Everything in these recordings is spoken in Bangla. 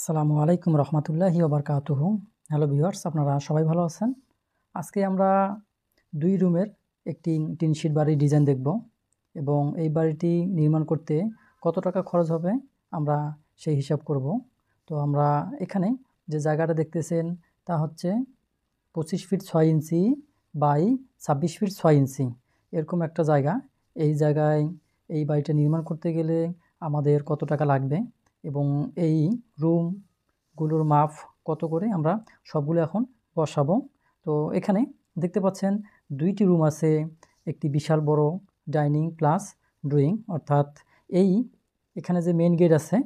আসসালামু আলাইকুম রহমতুল্লাহি ওবারকাতুহু। হ্যালো ভিউয়ার্স, আপনারা সবাই ভালো আছেন? আজকে আমরা 2 রুমের একটি টিন শিট বাড়ির ডিজাইন দেখব এবং এই বাড়িটি নির্মাণ করতে কত টাকা খরচ হবে আমরা সেই হিসাব করব। তো আমরা এখানে যে জায়গাটা দেখতেছেন তা হচ্ছে 25 ফিট 6 ইঞ্চি বাই 26 ফিট 6 ইঞ্চি, এরকম একটা জায়গা। এই জায়গায় এই বাড়িটা নির্মাণ করতে গেলে আমাদের কত টাকা লাগবে এবং এই রুমগুলোর মাপ কত করে আমরা সবগুলো এখন বসাবো। তো এখানে দেখতে পাচ্ছেন 2টি রুম আছে, একটি বিশাল বড় ডাইনিং প্লাস ড্রয়িং, অর্থাৎ এখানে যে মেন গেট আছে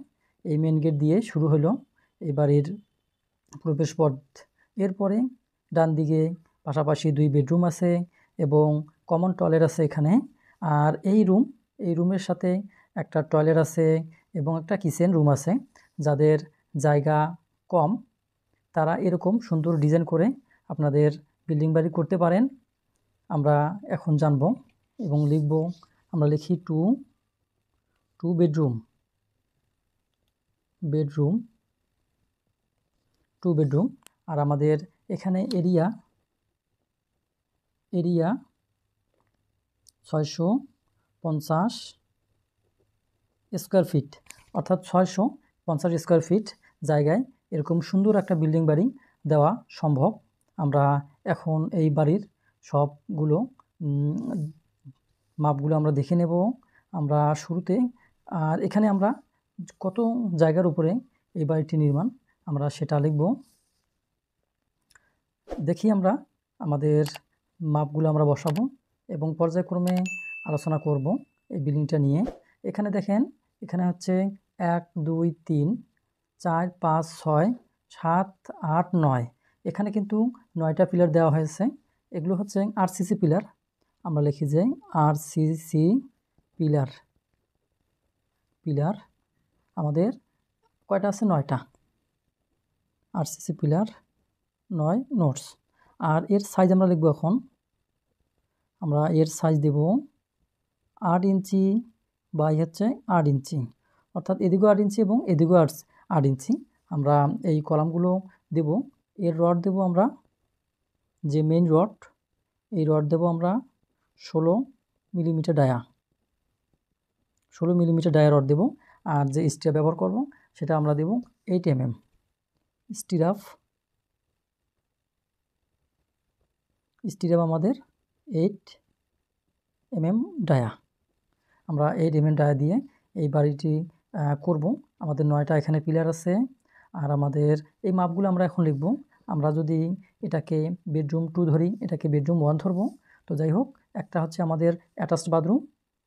এই মেন গেট দিয়ে শুরু হলো এই বাড়ির প্রবেশপথ। এরপরে ডান দিকে পাশাপাশি 2 বেডরুম আছে এবং কমন টয়লেট আছে এখানে। আর এই রুমের সাথে একটা টয়লেট আছে এবং একটা কিচেন রুম আছে। যাদের জায়গা কম তারা এরকম সুন্দর ডিজাইন করে আপনাদের বিল্ডিং বাড়ি করতে পারেন। আমরা এখন জানব এবং লিখব। আমরা লিখি টু বেডরুম আর আমাদের এখানে এরিয়া 650 স্কোয়ার ফিট, অর্থাৎ 650 স্কোয়ার ফিট জায়গায় এরকম সুন্দর একটা বিল্ডিং বাড়ি দেওয়া সম্ভব। আমরা এখন এই বাড়ির সবগুলো মাপগুলো আমরা দেখে নেব আমরা শুরুতে। আর এখানে আমরা কত জায়গার উপরে এই বাড়িটি নির্মাণ আমরা সেটা লিখব। দেখি আমরা আমাদের মাপগুলো আমরা বসাবো এবং পর্যায়ক্রমে আলোচনা করব এই বিল্ডিংটা নিয়ে। এখানে দেখেন, এখানে হচ্ছে 1 2 3 4 5 6 7 8 9, এখানে কিন্তু 9টা পিলার দেওয়া হয়েছে। এগুলো হচ্ছে আরসিসি পিলার। আমরা লিখি যে আরসিসি পিলার আমাদের কয়টা আছে? 9টা আরসিসি পিলার, 9 নোটস। আর এর সাইজ আমরা লিখব। এখন আমরা এর সাইজ দেব 8 ইঞ্চি বাই হচ্ছে 8 ইঞ্চি, অর্থাৎ এদিকেও 8 ইঞ্চি এবং এদিকেও 8 ইঞ্চি। আমরা এই কলামগুলো দেব। এর রড দেব আমরা, যে মেইন রড, এই রড দেব আমরা 16 millimetre dia, 16 millimetre dia rod দেব। আর যে স্টিরাপ ব্যবহার করব সেটা আমরা দেব 8 mm স্টিরাপ আমাদের 8 mm ডায়া। আমরা 8 mm ডায়া দিয়ে এই বাড়িটি করব। আমাদের 9টা এখানে পিলার আছে। আর আমাদের এই মাপগুলো আমরা এখন লিখব। আমরা যদি এটাকে বেডরুম 2 ধরি, এটাকে বেডরুম 1 ধরবো। তো যাই হোক, একটা হচ্ছে আমাদের অ্যাটাচড বাথরুম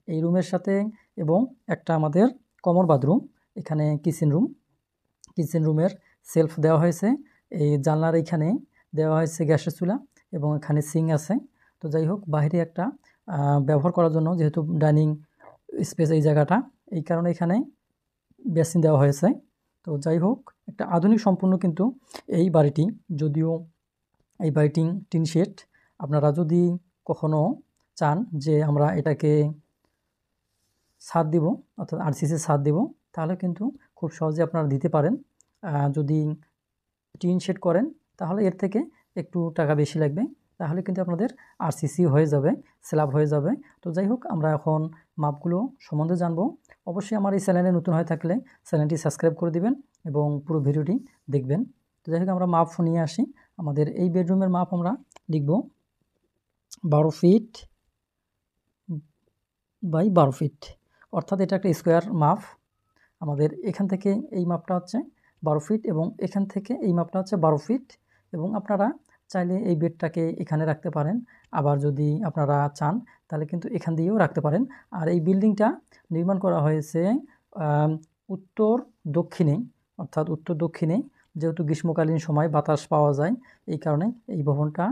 এই রুমের সাথে এবং একটা আমাদের কমন বাথরুম। এখানে কিচেন রুমের সেলফ দেওয়া হয়েছে। এই জানলার এইখানে দেওয়া হয়েছে গ্যাসের চুলা এবং এখানে সিঙ্ক আছে। তো যাই হোক, বাইরে একটা ব্যবহার করার জন্য, যেহেতু ডাইনিং স্পেস এই জায়গাটা, এই কারণে এখানে বেসিন দেওয়া হয়েছে। তো যাই হোক, একটা আধুনিক সম্পূর্ণ কিন্তু এই বাড়িটি, যদিও এই বাড়িটি টিন শেড। আপনারা যদি কখনো চান যে আমরা এটাকে ছাদ দিব, অর্থাৎ আরসিসি ছাদ দিব, তাহলে কিন্তু খুব সহজে আপনারা দিতে পারেন। যদি টিন শেড করেন তাহলে এর থেকে একটু টাকা বেশি লাগবে, তাহলে কিন্তু আপনাদের আরসিসি হয়ে যাবে, স্ল্যাব হয়ে যাবে। তো যাই হোক, আমরা এখন মাপগুলো সম্বন্ধে জানবো। অবশ্যই আমার এই চ্যানেলে নতুন হয়ে থাকলে চ্যানেলটি সাবস্ক্রাইব করে দিবেন এবং পুরো ভিডিওটি দেখবেন। তো যাই হোক, আমরা মাপ নিয়ে আসি। আমাদের এই বেডরুমের মাপ আমরা লিখব 12 ফিট বাই 12 ফিট, অর্থাৎ এটা একটা স্কোয়ার মাপ। আমাদের এখান থেকে এই মাপটা হচ্ছে 12 ফিট এবং এখান থেকে এই মাপটা হচ্ছে 12 ফিট। এবং আপনারা চাইলে এই বেডটাকে এখানে রাখতে পারেন, আবার যদি আপনারা চান তাহলে কিন্তু এখান দিয়েও রাখতে পারেন। আর এই বিল্ডিংটা নির্মাণ করা হয়েছে উত্তর দক্ষিণে, অর্থাৎ উত্তর দক্ষিণে, যেহেতু গ্রীষ্মকালীন সময় বাতাস পাওয়া যায়, এই কারণে এই ভবনটা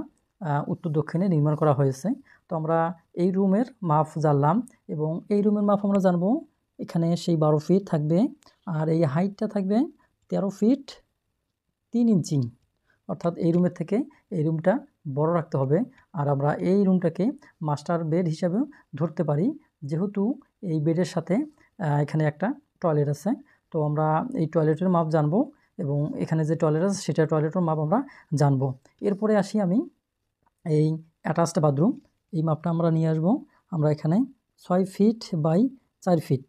উত্তর দক্ষিণে নির্মাণ করা হয়েছে। তো আমরা এই রুমের মাপ জানলাম এবং এই রুমের মাপ আমরা জানবো। এখানে সেই 12 ফিট থাকবে আর এই হাইটটা থাকবে 13 ফিট 3 ইঞ্চি, অর্থাৎ এই রুমের থেকে এই রুমটা বড় রাখতে হবে। আর আমরা এই রুমটাকে মাস্টার বেড হিসাবেও ধরতে পারি, যেহেতু এই বেডের সাথে এখানে একটা টয়লেট আছে। তো আমরা এই টয়লেটের মাপ জানবো এবং এখানে যে টয়লেট আছে সেটা টয়লেটের মাপ আমরা জানবো। এরপরে আসি আমি এই অ্যাটাচড বাথরুম, এই মাপটা আমরা নিয়ে আসবো। আমরা এখানে 6 feet by 4 feet,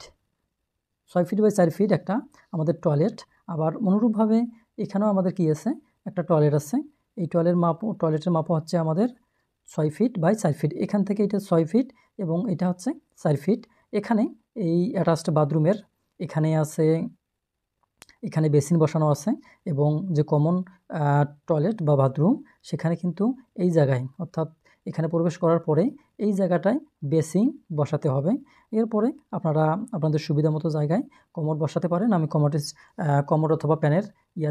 6 feet by 4 feet একটা আমাদের টয়লেট। আবার অনুরূপভাবে এখানেও আমাদের কি আছে, একটা টয়লেট আছে। এই টয়লেটের মাপও হচ্ছে আমাদের 6 ফিট বাই 4 ফিট। এখান থেকে এটা 6 ফিট এবং এটা হচ্ছে 4 ফিট। এখানে এই অ্যাটাচড বাথরুমের এখানে আছে, এখানে বেসিন বসানো আছে এবং যে কমন টয়লেট বা বাথরুম সেখানে কিন্তু এই জায়গায়, অর্থাৎ এখানে প্রবেশ করার পরে এই জায়গাটায় বেসিন বসাতে হবে। এরপরে আপনারা আপনাদের সুবিধা মতো জায়গায় কমোড বসাতে পারেন। আমি কমোড অথবা প্যানের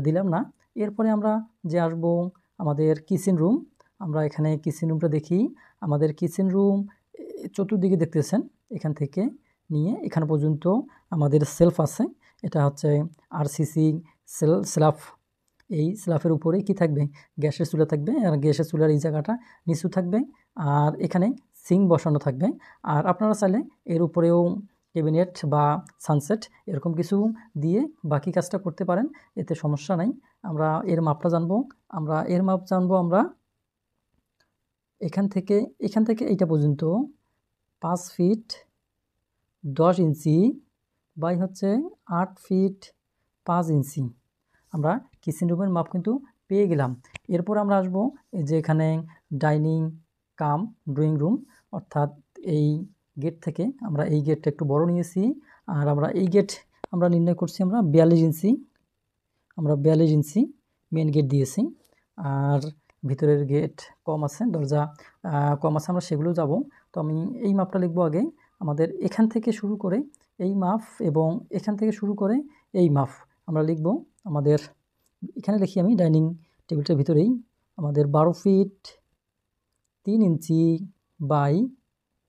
দিলাম না। এরপরে আমরা যে আসবো আমাদের কিচেন রুম। আমরা এখানে কিচেন রুমটা দেখি। আমাদের কিচেন রুম চতুর্দিকে দেখতেছেন, এখান থেকে নিয়ে এখানে পর্যন্ত আমাদের সেলফ আছে। এটা হচ্ছে আরসিসি স্ল্যাব। এই স্ল্যাবের উপরেই কি থাকবে, গ্যাসের চুলা থাকবে, আর গ্যাসের চুলার এই জায়গাটা নিচু থাকবে, আর এখানে সিঙ্ক বসানো থাকবে। আর আপনারা চাইলে এর উপরেও ক্যাবিনেট বা সানসেট এরকম কিছু দিয়ে বাকি কাজটা করতে পারেন, এতে সমস্যা নাই। আমরা এর মাপটা জানবো। আমরা এখান থেকে এইটা পর্যন্ত 5 ফিট 10 ইঞ্চি বাই হচ্ছে 8 ফিট 5 ইঞ্চি। আমরা কিচেন রুমের মাপ কিন্তু পেয়ে গেলাম। এরপর আমরা আসবো এই যে এখানে ডাইনিং কাম ড্রয়িং রুম, অর্থাৎ এই গেট থেকে আমরা এই গেটটা একটু বড় নিয়েছি। আর আমরা এই গেট আমরা নির্ণয় করছি আমরা 42 ইঞ্চি। আমরা 42 ইঞ্চি মেন গেট দিয়েছি। আর ভিতরের গেট কম আছে, দরজা কম আছে, আমরা সেগুলো যাব। তো আমি এই মাপটা লিখবো আগে। আমাদের এখান থেকে শুরু করে এই মাপ এবং এখান থেকে শুরু করে এই মাপ আমরা লিখব। আমাদের এখানে লিখি আমি ডাইনিং টেবিলটার ভিতরেই আমাদের 12 ফিট 3 ইঞ্চি বাই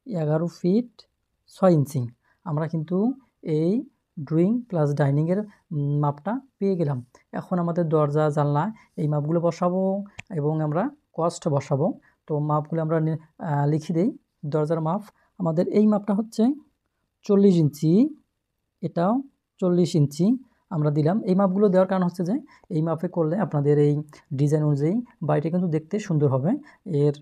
11 ফিট 6 ইঞ্চি। আমরা কিন্তু এই ড্রয়িং প্লাস ডাইনিংয়ের মাপটা পেয়ে গেলাম। এখন আমাদের দরজা জানলা এই মাপগুলো বসাবো এবং আমরা কস্ট বসাবো। তো মাপগুলো আমরা লিখে দিই। দরজার মাপ আমাদের এই মাপটা হচ্ছে 40 ইঞ্চি, এটাও 40 ইঞ্চি আমরা দিলাম। এই মাপগুলো দেওয়ার কারণ হচ্ছে যে এই মাপে করলে আপনাদের এই ডিজাইন অনুযায়ী বাড়িটা কিন্তু দেখতে সুন্দর হবে। এর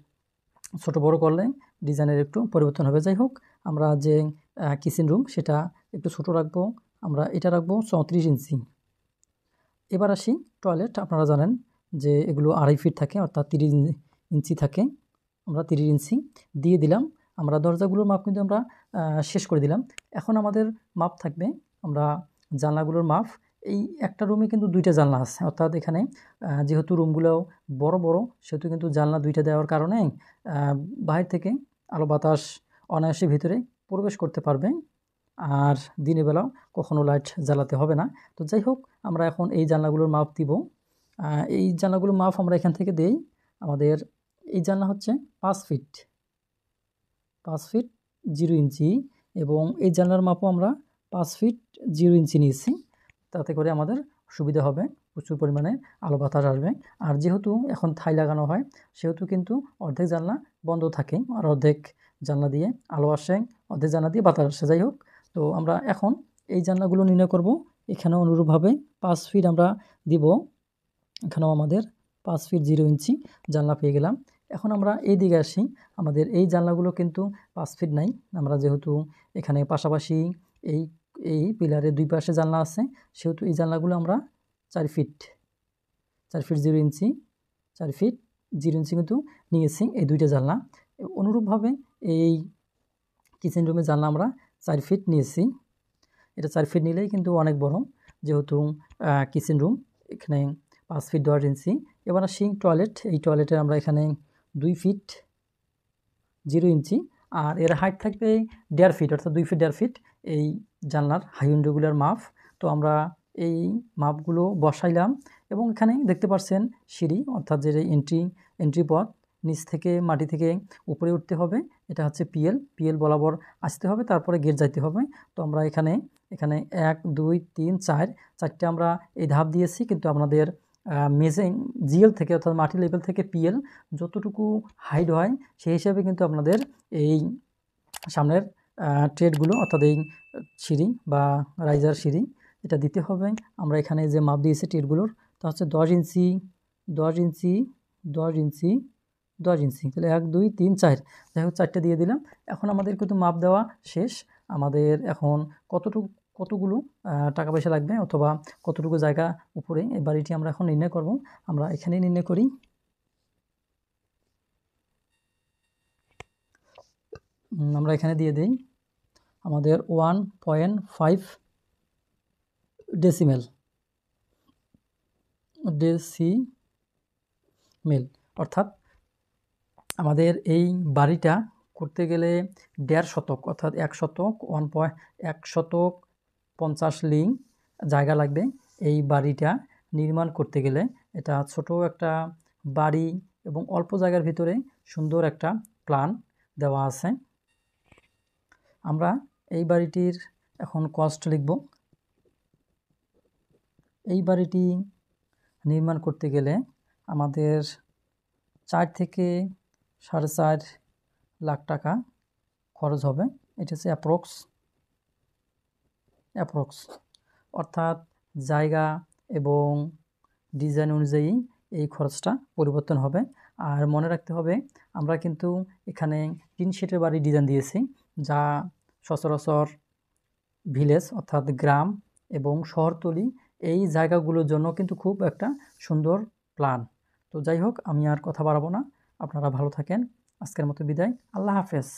ছোট বড় করলে ডিজাইনের একটু পরিবর্তন হবে। যাই হোক, আমরা যে কিচেন রুম সেটা একটু ছোট রাখবো, আমরা এটা রাখবো 34 ইঞ্চি। এবার আসি টয়লেট। আপনারা জানেন যে এগুলো 2.5 ফিট থাকে, অর্থাৎ 30 ইঞ্চি থাকে। আমরা 30 ইঞ্চি দিয়ে দিলাম। আমরা দরজাগুলোর মাপ কিন্তু আমরা শেষ করে দিলাম। এখন আমাদের মাপ থাকবে, আমরা জানলাগুলোর মাপ। এই একটা রুমে কিন্তু 2টা জানলা আছে, অর্থাৎ এখানে যেহেতু রুমগুলো বড় বড় সেহেতু কিন্তু জানলা 2টা দেওয়ার কারণে বাহির থেকে আলো বাতাস অনায়াসে ভিতরে প্রবেশ করতে পারবে, আর দিনের বেলাও কখনো লাইট জ্বালাতে হবে না। তো যাই হোক, আমরা এখন এই জানলাগুলোর মাপ দিব। এই জানলাগুলোর মাপ আমরা এখান থেকে দেই। আমাদের এই জানলা হচ্ছে 5 ফিট 0 ইঞ্চি এবং এই জানলার মাপও আমরা 5 ফিট 0 ইঞ্চি নিয়েছি। তাতে করে আমাদের সুবিধা হবে, প্রচুর পরিমাণে আলো বাতাস আসবে। আর যেহেতু এখন থাই লাগানো হয় সেহেতু কিন্তু অর্ধেক জানলা বন্ধ থাকে আর অর্ধেক জানলা দিয়ে আলো আসে, অর্ধেক জানলা দিয়ে বাতাস আসে। যাই হোক, তো আমরা এখন এই জানলাগুলো নির্ণয় করব। এখানেও অনুরূপভাবে 5 ফিট আমরা দিব। এখানেও আমাদের 5 ফিট 0 ইঞ্চি জানলা পেয়ে গেলাম। এখন আমরা এই দিকে আসি। আমাদের এই জানলাগুলো কিন্তু 5 ফিট নাই। আমরা যেহেতু এখানে পাশাপাশি এই এই পিলারের 2 পাশে জানলা আছে সেহেতু এই জানলাগুলো আমরা 4 ফিট 0 ইঞ্চি 4 ফিট 0 ইঞ্চি কিন্তু নিয়েছি এই 2টা জানলা। অনুরূপভাবে এই কিচেন রুমের জানলা আমরা 4 ফিট নিয়েছি। এটা 4 ফিট নিলেই কিন্তু অনেক বড়, যেহেতু কিচেন রুম এখানে 5 ফিট 10 ইঞ্চি। এবার আসি টয়লেট। এই টয়লেটের আমরা এখানে 2 ফিট 0 ইঞ্চি আর এর হাইট থাকবে 1.5 ফিট, অর্থাৎ 2 ফিট 1.5 ফিট এই জানলার হাই উইন্ডোগুলোর মাপ। তো আমরা এই মাপগুলো বসাইলাম এবং এখানে দেখতে পাচ্ছেন সিঁড়ি, অর্থাৎ যে এন্ট্রি পথ নিচ থেকে মাটি থেকে উপরে উঠতে হবে। এটা হচ্ছে পিএল বরাবর আসতে হবে, তারপরে গেট যাইতে হবে। তো আমরা এখানে 1 2 3 4 চারটে আমরা এই ধাপ দিয়েছি, কিন্তু আপনাদের মেজিং জিএল থেকে অর্থাৎ মাটি লেভেল থেকে পিএল যতটুকু হাইট হয় সেই হিসাবে কিন্তু আপনাদের এই সামনের ট্রেডগুলো অর্থাৎ এই সিঁড়ি বা রাইজার সিঁড়ি এটা দিতে হবে। আমরা এখানে যে মাপ দিয়েছি টিরগুলোর তা হচ্ছে 10 ইঞ্চি, 10 ইঞ্চি, 10 ইঞ্চি, 10 ইঞ্চি, তাহলে 1 2 3 4, যাই হোক 4টা দিয়ে দিলাম। এখন আমাদের কিন্তু মাপ দেওয়া শেষ। আমাদের এখন কতগুলো টাকা পয়সা লাগবে অথবা কতটুকু জায়গা উপরে এই বাড়িটি আমরা এখন নির্ণয় করব। আমরা এখানেই নির্ণয় করি। আমরা এখানে দিয়ে দিই আমাদের 1.5 ডেসিমেল, অর্থাৎ আমাদের এই বাড়িটা করতে গেলে 1.5 শতক অর্থাৎ 1 শতক 150 লিং জায়গা লাগবে এই বাড়িটা নির্মাণ করতে গেলে। এটা ছোট একটা বাড়ি এবং অল্প জায়গার ভিতরে সুন্দর একটা প্ল্যান দেওয়া আছে। আমরা এই বাড়িটির এখন কস্ট লিখব। এই বাড়িটি নির্মাণ করতে গেলে আমাদের 4 থেকে 4.5 লাখ টাকা খরচ হবে। এটা হচ্ছে অ্যাপ্রক্স, অর্থাৎ জায়গা এবং ডিজাইন অনুযায়ী এই খরচটা পরিবর্তন হবে। আর মনে রাখতে হবে আমরা কিন্তু এখানে টিন শেডের বাড়ি ডিজাইন দিয়েছি, যা সচরাচর ভিলেজ অর্থাৎ গ্রাম এবং শহরতলি এই জায়গাগুলোর জন্য কিন্তু খুব একটা সুন্দর প্ল্যান। তো যাই হোক, আমি আর কথা বাড়াবো না, আপনারা ভালো থাকেন। আজকের মতো বিদায়, আল্লাহ হাফেজ।